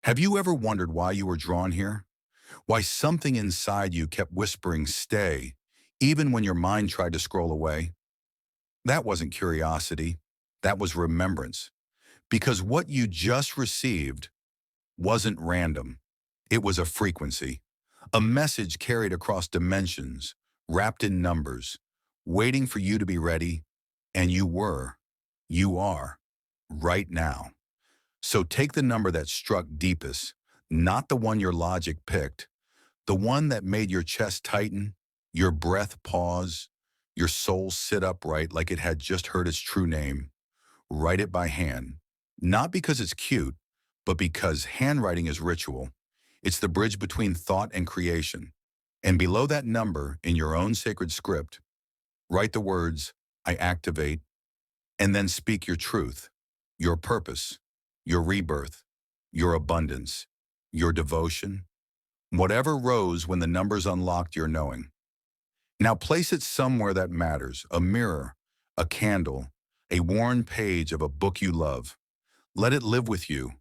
Have you ever wondered why you were drawn here? Why something inside you kept whispering, stay, even when your mind tried to scroll away? That wasn't curiosity. That was remembrance. Because what you just received wasn't random. It was a frequency, a message carried across dimensions, wrapped in numbers, waiting for you to be ready, and you are, right now. So take the number that struck deepest, not the one your logic picked, the one that made your chest tighten, your breath pause, your soul sit upright like it had just heard its true name. Write it by hand, not because it's cute, but because handwriting is ritual. It's the bridge between thought and creation. And below that number, in your own sacred script, write the words, I activate, and then speak your truth, your purpose, your rebirth, your abundance, your devotion, whatever rose when the numbers unlocked your knowing. Now place it somewhere that matters, a mirror, a candle, a worn page of a book you love. Let it live with you.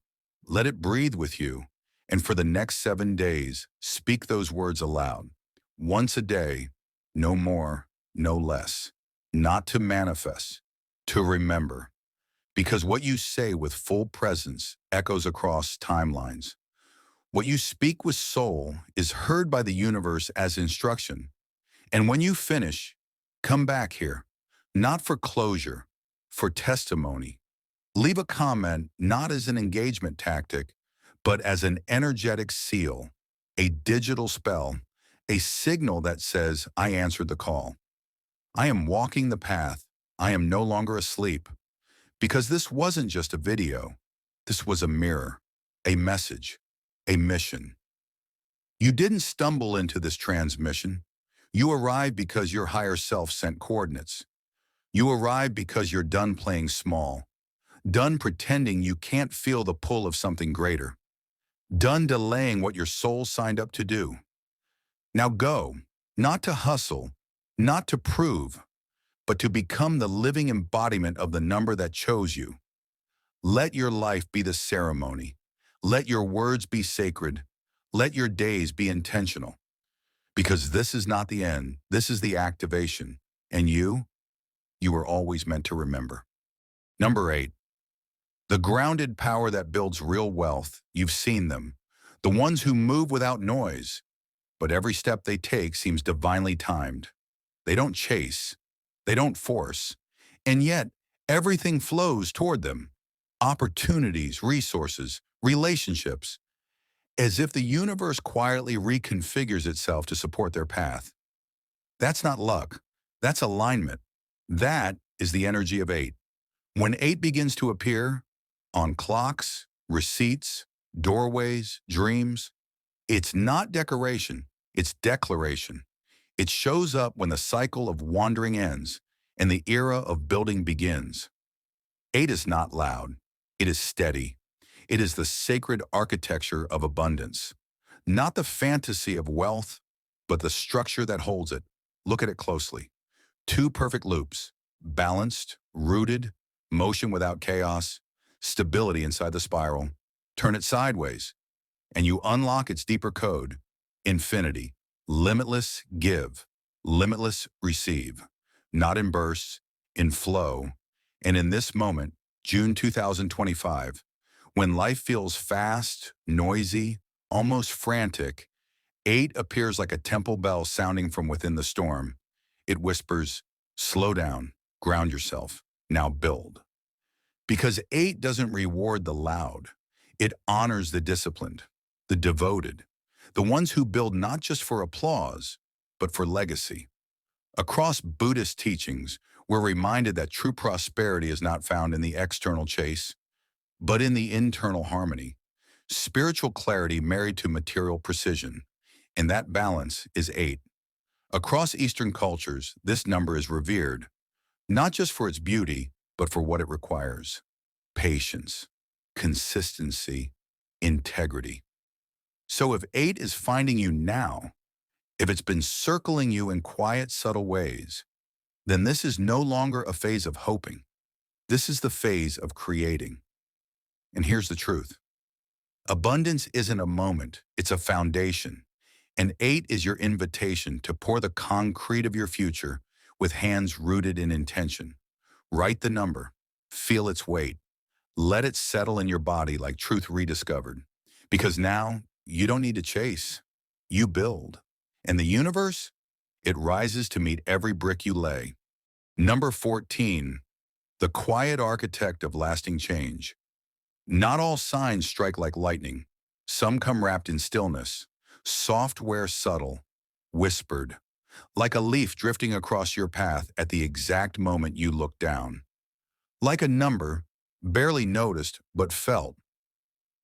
Let it breathe with you. And for the next 7 days, speak those words aloud. Once a day, no more, no less. Not to manifest, to remember. Because what you say with full presence echoes across timelines. What you speak with soul is heard by the universe as instruction. And when you finish, come back here, not for closure, for testimony. Leave a comment not as an engagement tactic, but as an energetic seal, a digital spell, a signal that says, I answered the call. I am walking the path. I am no longer asleep. Because this wasn't just a video. This was a mirror, a message, a mission. You didn't stumble into this transmission. You arrived because your higher self sent coordinates. You arrived because you're done playing small, done pretending you can't feel the pull of something greater, done delaying what your soul signed up to do. Now go, not to hustle, not to prove, but to become the living embodiment of the number that chose you. Let your life be the ceremony. Let your words be sacred. Let your days be intentional. Because this is not the end, this is the activation. And you were always meant to remember. Number 8, the grounded power that builds real wealth. You've seen them. The ones who move without noise, but every step they take seems divinely timed. They don't chase, they don't force, and yet everything flows toward them. Opportunities, resources, relationships, as if the universe quietly reconfigures itself to support their path. That's not luck, that's alignment. That is the energy of 8. When 8 begins to appear, on clocks, receipts, doorways, dreams, it's not decoration, it's declaration. It shows up when the cycle of wandering ends and the era of building begins. 8 is not loud, it is steady. It is the sacred architecture of abundance. Not the fantasy of wealth, but the structure that holds it. Look at it closely. 2 perfect loops, balanced, rooted, motion without chaos, stability inside the spiral. Turn it sideways, and you unlock its deeper code, infinity, limitless give, limitless receive, not in bursts, in flow. And in this moment, June 2025, when life feels fast, noisy, almost frantic, 8 appears like a temple bell sounding from within the storm. It whispers, slow down, ground yourself, now build. Because 8 doesn't reward the loud. It honors the disciplined, the devoted, the ones who build not just for applause, but for legacy. Across Buddhist teachings, we're reminded that true prosperity is not found in the external chase, but in the internal harmony. Spiritual clarity married to material precision, and that balance is 8. Across Eastern cultures, this number is revered, not just for its beauty, but for what it requires: patience, consistency, integrity. So if 8 is finding you now, if it's been circling you in quiet, subtle ways, then this is no longer a phase of hoping. This is the phase of creating. And here's the truth. Abundance isn't a moment, it's a foundation. And 8 is your invitation to pour the concrete of your future with hands rooted in intention. Write the number, feel its weight, let it settle in your body like truth rediscovered. Because now you don't need to chase, you build. And the universe, it rises to meet every brick you lay. Number 14, the quiet architect of lasting change. Not all signs strike like lightning. Some come wrapped in stillness, software subtle, whispered, like a leaf drifting across your path at the exact moment you look down. Like a number, barely noticed but felt.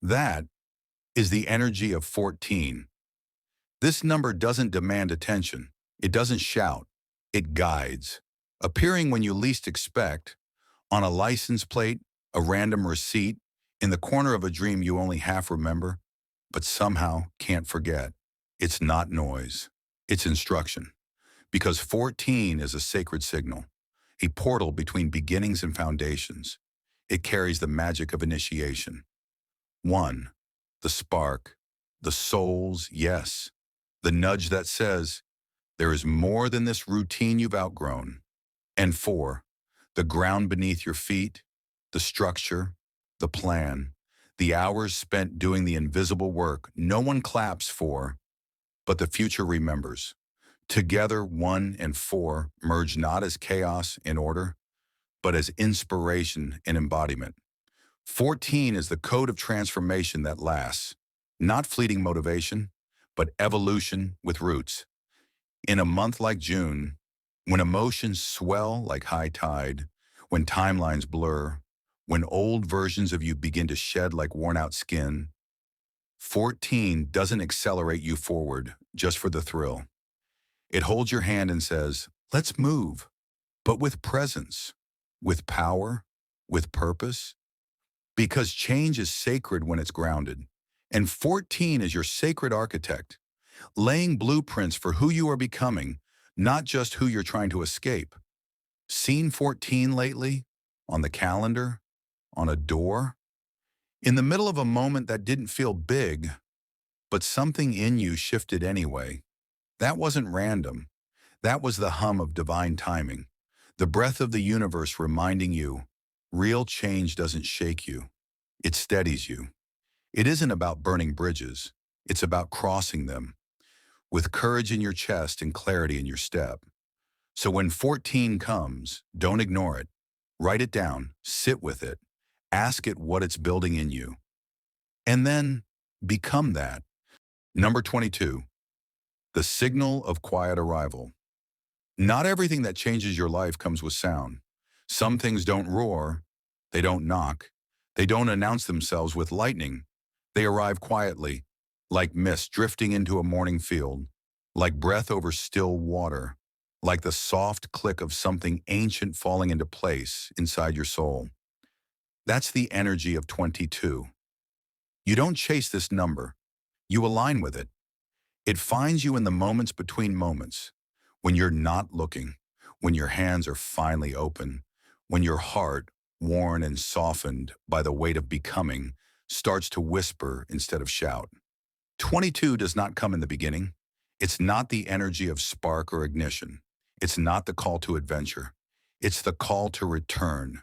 That is the energy of 14. This number doesn't demand attention. It doesn't shout. It guides. Appearing when you least expect, on a license plate, a random receipt, in the corner of a dream you only half remember, but somehow can't forget. It's not noise. It's instruction. Because 14 is a sacred signal, a portal between beginnings and foundations. It carries the magic of initiation. 1. The spark, the soul's yes, the nudge that says, there is more than this routine you've outgrown. And 4. The ground beneath your feet, the structure, the plan, the hours spent doing the invisible work no one claps for, but the future remembers. Together, 1 and 4 merge not as chaos and order, but as inspiration and embodiment. 14 is the code of transformation that lasts, not fleeting motivation, but evolution with roots. In a month like June, when emotions swell like high tide, when timelines blur, when old versions of you begin to shed like worn-out skin, 14 doesn't accelerate you forward just for the thrill. It holds your hand and says, let's move, but with presence, with power, with purpose. Because change is sacred when it's grounded. And 14 is your sacred architect, laying blueprints for who you are becoming, not just who you're trying to escape. Seen 14 lately? On the calendar? On a door? In the middle of a moment that didn't feel big, but something in you shifted anyway. That wasn't random. That was the hum of divine timing. The breath of the universe reminding you, real change doesn't shake you. It steadies you. It isn't about burning bridges. It's about crossing them, with courage in your chest and clarity in your step. So when 14 comes, don't ignore it. Write it down, sit with it, ask it what it's building in you. And then become that. Number 22, the signal of quiet arrival. Not everything that changes your life comes with sound. Some things don't roar, they don't knock, they don't announce themselves with lightning. They arrive quietly, like mist drifting into a morning field, like breath over still water, like the soft click of something ancient falling into place inside your soul. That's the energy of 22. You don't chase this number, you align with it. It finds you in the moments between moments, when you're not looking, when your hands are finally open, when your heart, worn and softened by the weight of becoming, starts to whisper instead of shout. 22 does not come in the beginning. It's not the energy of spark or ignition. It's not the call to adventure. It's the call to return.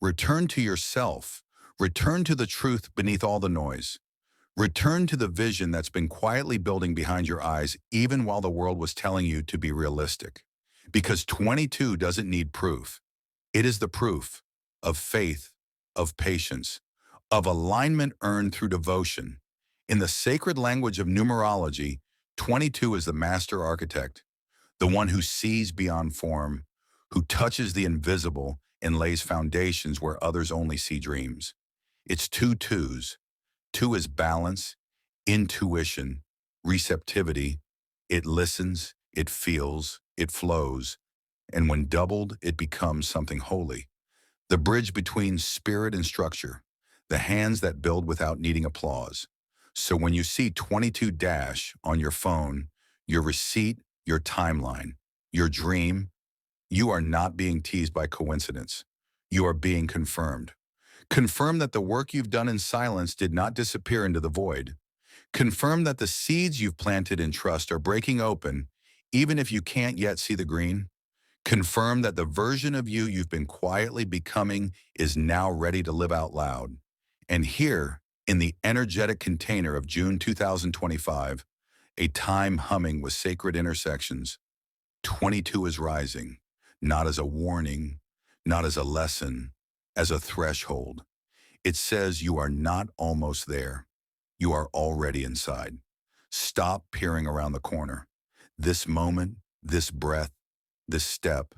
Return to yourself. Return to the truth beneath all the noise. Return to the vision that's been quietly building behind your eyes even while the world was telling you to be realistic. Because 22 doesn't need proof. It is the proof of faith, of patience, of alignment earned through devotion. In the sacred language of numerology, 22 is the master architect, the one who sees beyond form, who touches the invisible and lays foundations where others only see dreams. It's two twos. 2 is balance, intuition, receptivity. It listens, it feels, it flows, and when doubled, it becomes something holy. The bridge between spirit and structure, the hands that build without needing applause. So when you see 22 dash on your phone, your receipt, your timeline, your dream, you are not being teased by coincidence. You are being confirmed. Confirm that the work you've done in silence did not disappear into the void. Confirm that the seeds you've planted in trust are breaking open, even if you can't yet see the green. Confirm that the version of you you've been quietly becoming is now ready to live out loud. And here, in the energetic container of June 2025, a time humming with sacred intersections, 22 is rising, not as a warning, not as a lesson, as a threshold. It says you are not almost there. You are already inside. Stop peering around the corner. This moment, this breath, this step,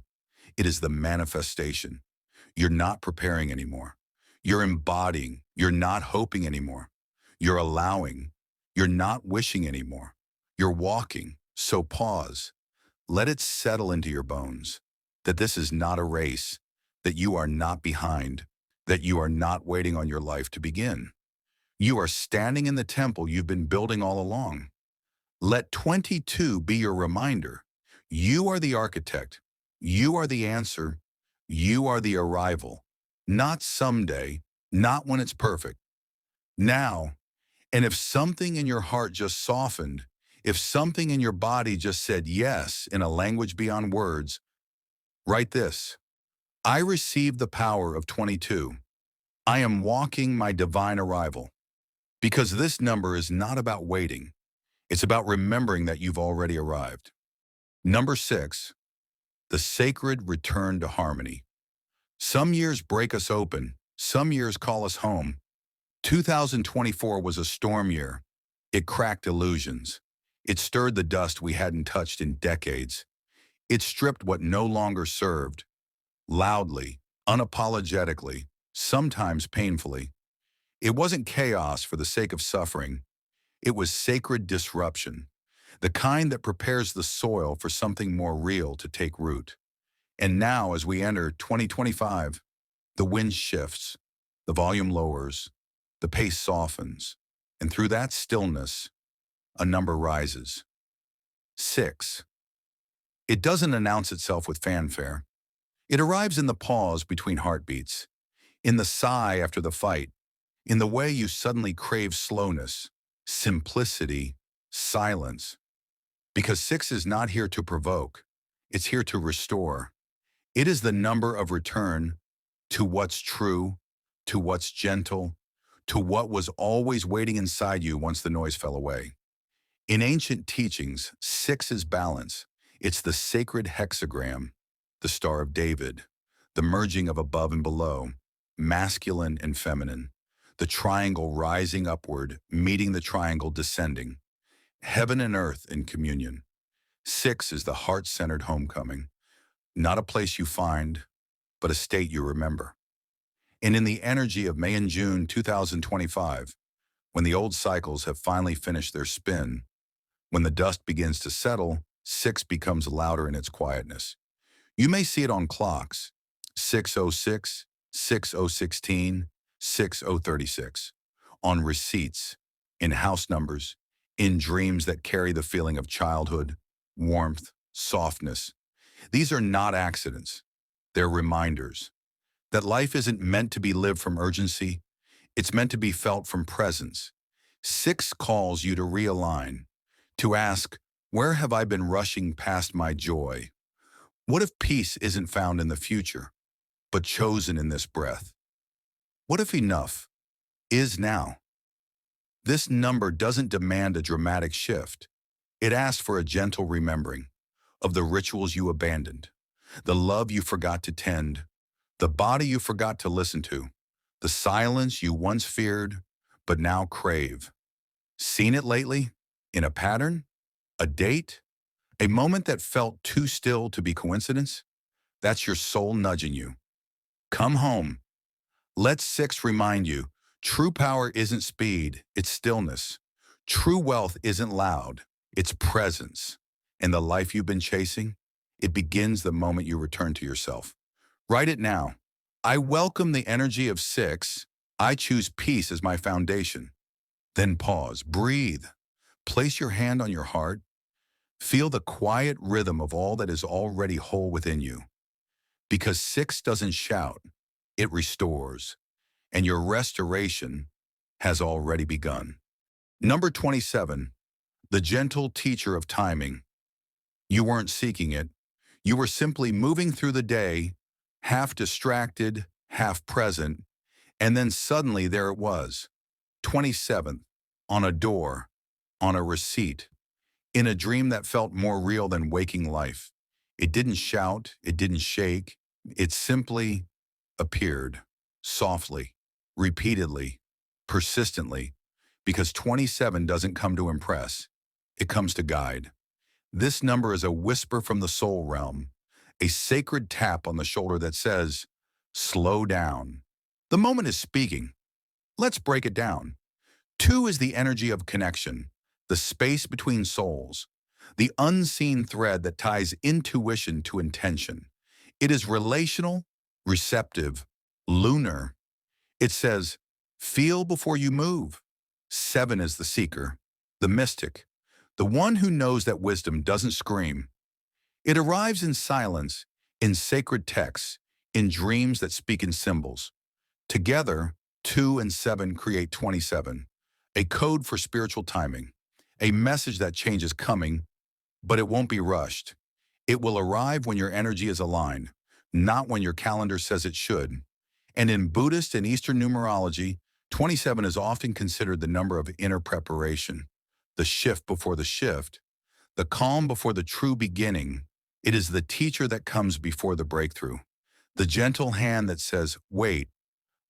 it is the manifestation. You're not preparing anymore. You're embodying. You're not hoping anymore. You're allowing. You're not wishing anymore. You're walking. So pause. Let it settle into your bones that this is not a race, that you are not behind, that you are not waiting on your life to begin. You are standing in the temple you've been building all along. Let 22 be your reminder. You are the architect. You are the answer. You are the arrival. Not someday, not when it's perfect. Now, and if something in your heart just softened, if something in your body just said yes in a language beyond words, write this. I receive the power of 22. I am walking my divine arrival. Because this number is not about waiting. It's about remembering that you've already arrived. Number 6, the sacred return to harmony. Some years break us open. Some years call us home. 2024 was a storm year. It cracked illusions. It stirred the dust we hadn't touched in decades. It stripped what no longer served. Loudly, unapologetically, sometimes painfully. It wasn't chaos for the sake of suffering. It was sacred disruption, the kind that prepares the soil for something more real to take root. And now, as we enter 2025, the wind shifts, the volume lowers, the pace softens, and through that stillness, a number rises. 6. It doesn't announce itself with fanfare. It arrives in the pause between heartbeats, in the sigh after the fight, in the way you suddenly crave slowness, simplicity, silence. Because 6 is not here to provoke, it's here to restore. It is the number of return to what's true, to what's gentle, to what was always waiting inside you once the noise fell away. In ancient teachings, 6 is balance. It's the sacred hexagram, the Star of David, the merging of above and below, masculine and feminine, the triangle rising upward, meeting the triangle descending, heaven and earth in communion. 6 is the heart-centered homecoming, not a place you find, but a state you remember. And in the energy of May and June 2025, when the old cycles have finally finished their spin, when the dust begins to settle, 6 becomes louder in its quietness. You may see it on clocks, 6:06, 6:016, 6:036, on receipts, in house numbers, in dreams that carry the feeling of childhood, warmth, softness. These are not accidents. They're reminders that life isn't meant to be lived from urgency. It's meant to be felt from presence. 6 calls you to realign, to ask, where have I been rushing past my joy? What if peace isn't found in the future, but chosen in this breath? What if enough is now? This number doesn't demand a dramatic shift. It asks for a gentle remembering of the rituals you abandoned, the love you forgot to tend, the body you forgot to listen to, the silence you once feared but now crave. Seen it lately? In a pattern? A date? A moment that felt too still to be coincidence? That's your soul nudging you. Come home. Let 6 remind you, true power isn't speed, it's stillness. True wealth isn't loud, it's presence. And the life you've been chasing, it begins the moment you return to yourself. Write it now. I welcome the energy of 6. I choose peace as my foundation. Then pause, breathe. Place your hand on your heart. Feel the quiet rhythm of all that is already whole within you. Because 6 doesn't shout, it restores. and your restoration has already begun. Number 27, the gentle teacher of timing. You weren't seeking it. You were simply moving through the day, half distracted, half present, and then suddenly there it was, 27th, on a door, on a receipt, in a dream that felt more real than waking life. It didn't shout, it didn't shake, it simply appeared, softly, repeatedly, persistently, because 27 doesn't come to impress, it comes to guide. This number is a whisper from the soul realm, a sacred tap on the shoulder that says, slow down. The moment is speaking. Let's break it down. 2 is the energy of connection, the space between souls, the unseen thread that ties intuition to intention. It is relational, receptive, lunar. It says, feel before you move. 7 is the seeker, the mystic, the one who knows that wisdom doesn't scream. It arrives in silence, in sacred texts, in dreams that speak in symbols. Together, 2 and 7 create 27, a code for spiritual timing, a message that change is coming, but it won't be rushed. It will arrive when your energy is aligned, not when your calendar says it should. And in Buddhist and Eastern numerology, 27 is often considered the number of inner preparation, the shift before the shift, the calm before the true beginning. It is the teacher that comes before the breakthrough, the gentle hand that says, wait,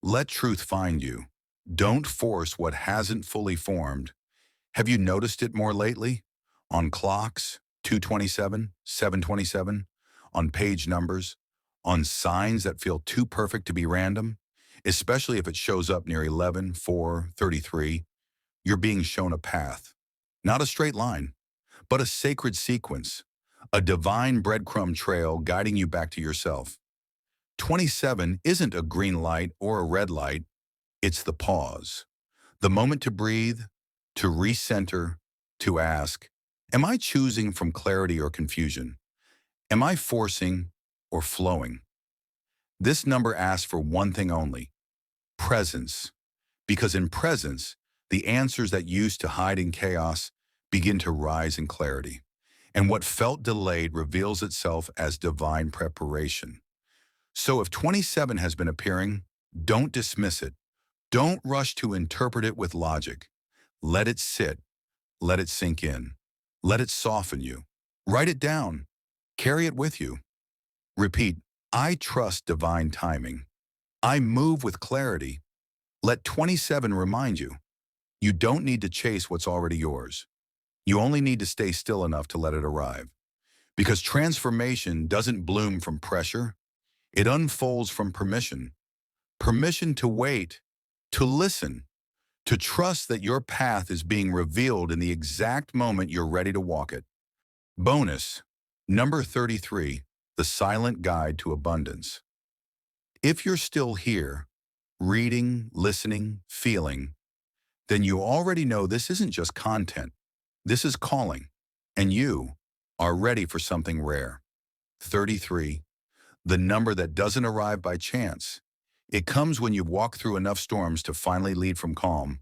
let truth find you. Don't force what hasn't fully formed. Have you noticed it more lately? On clocks, 227, 727, on page numbers, on signs that feel too perfect to be random, especially if it shows up near 11, 4, 33, you're being shown a path. Not a straight line, but a sacred sequence, a divine breadcrumb trail guiding you back to yourself. 27 isn't a green light or a red light, it's the pause. The moment to breathe, to recenter, to ask, am I choosing from clarity or confusion? Am I forcing or flowing? This number asks for one thing only, presence. Because in presence, the answers that used to hide in chaos begin to rise in clarity. And what felt delayed reveals itself as divine preparation. So if 27 has been appearing, don't dismiss it. Don't rush to interpret it with logic. Let it sit. Let it sink in. Let it soften you. Write it down. Carry it with you. Repeat, I trust divine timing. I move with clarity. Let 27 remind you. You don't need to chase what's already yours. You only need to stay still enough to let it arrive. Because transformation doesn't bloom from pressure. It unfolds from permission. Permission to wait, to listen, to trust that your path is being revealed in the exact moment you're ready to walk it. Bonus, number 33, the silent guide to abundance. If you're still here, reading, listening, feeling, then you already know this isn't just content. This is calling, and you are ready for something rare. 33, the number that doesn't arrive by chance. It comes when you've walked through enough storms to finally lead from calm.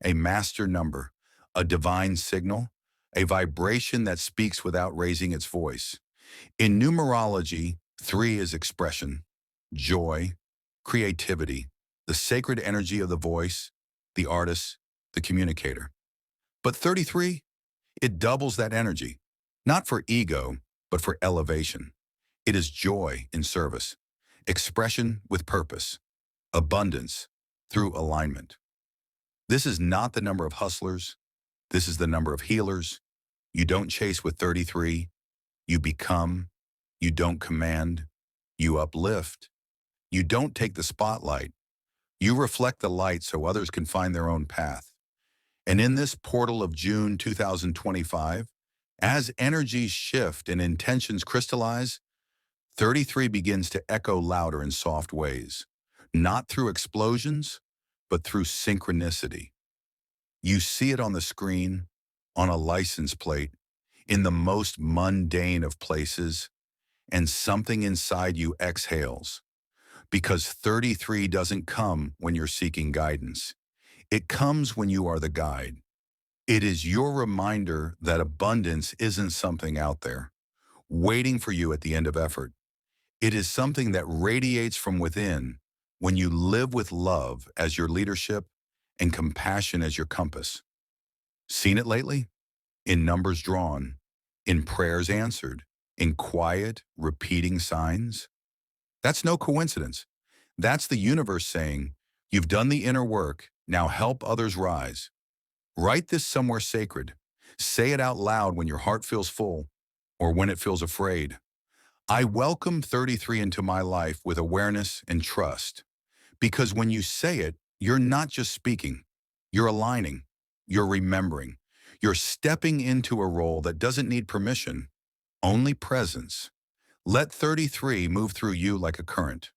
A master number, a divine signal, a vibration that speaks without raising its voice. In numerology, 3 is expression, joy, creativity, the sacred energy of the voice, the artist, the communicator. But 33, it doubles that energy, not for ego, but for elevation. It is joy in service, expression with purpose, abundance through alignment. This is not the number of hustlers. This is the number of healers. You don't chase with 33. You become. You don't command. You uplift. You don't take the spotlight. You reflect the light so others can find their own path. And in this portal of June 2025, as energies shift and intentions crystallize, 33 begins to echo louder in soft ways, not through explosions, but through synchronicity. You see it on the screen, on a license plate, in the most mundane of places, and something inside you exhales. Because 33 doesn't come when you're seeking guidance. It comes when you are the guide. It is your reminder that abundance isn't something out there, waiting for you at the end of effort. It is something that radiates from within when you live with love as your leadership and compassion as your compass. Seen it lately? In numbers drawn, in prayers answered, in quiet, repeating signs? That's no coincidence. That's the universe saying, you've done the inner work, now help others rise. Write this somewhere sacred. Say it out loud when your heart feels full or when it feels afraid. I welcome 33 into my life with awareness and trust. Because when you say it, you're not just speaking. You're aligning. You're remembering. You're stepping into a role that doesn't need permission, only presence. Let 33 move through you like a current.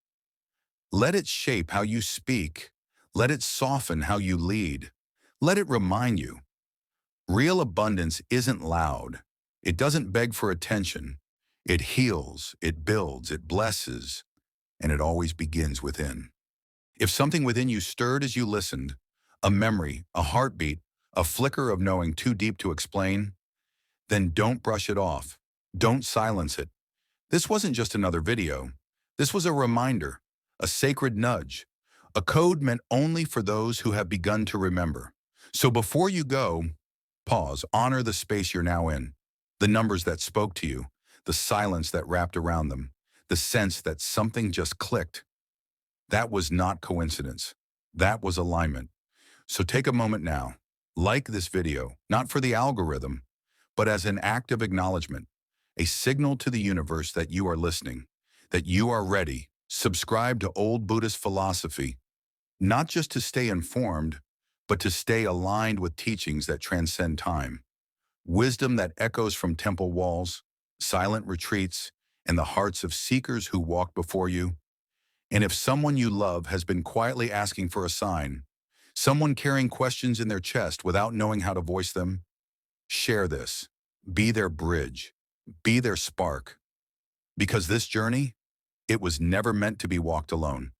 Let it shape how you speak. Let it soften how you lead. Let it remind you. Real abundance isn't loud. It doesn't beg for attention. It heals, it builds, it blesses, and it always begins within. If something within you stirred as you listened, a memory, a heartbeat, a flicker of knowing too deep to explain, then don't brush it off. Don't silence it. This wasn't just another video. This was a reminder, a sacred nudge, a code meant only for those who have begun to remember. So before you go, pause, honor the space you're now in, the numbers that spoke to you, the silence that wrapped around them, the sense that something just clicked. That was not coincidence. That was alignment. So take a moment now. Like this video, not for the algorithm, but as an act of acknowledgement, a signal to the universe that you are listening, that you are ready. Subscribe to old Buddhist philosophy, not just to stay informed, but to stay aligned with teachings that transcend time. Wisdom that echoes from temple walls, silent retreats, and the hearts of seekers who walk before you. And if someone you love has been quietly asking for a sign, someone carrying questions in their chest without knowing how to voice them, share this. Be their bridge. Be their spark. Because this journey, it was never meant to be walked alone.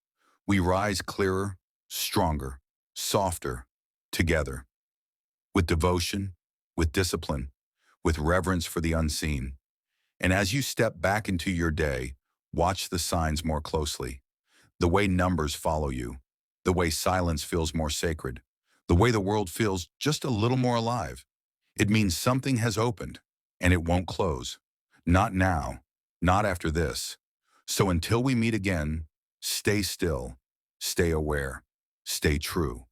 We rise clearer, stronger, softer, together. With devotion, with discipline, with reverence for the unseen. And as you step back into your day, watch the signs more closely. The way numbers follow you, the way silence feels more sacred, the way the world feels just a little more alive. It means something has opened, and it won't close. Not now, not after this. So until we meet again, stay still, stay aware, stay true.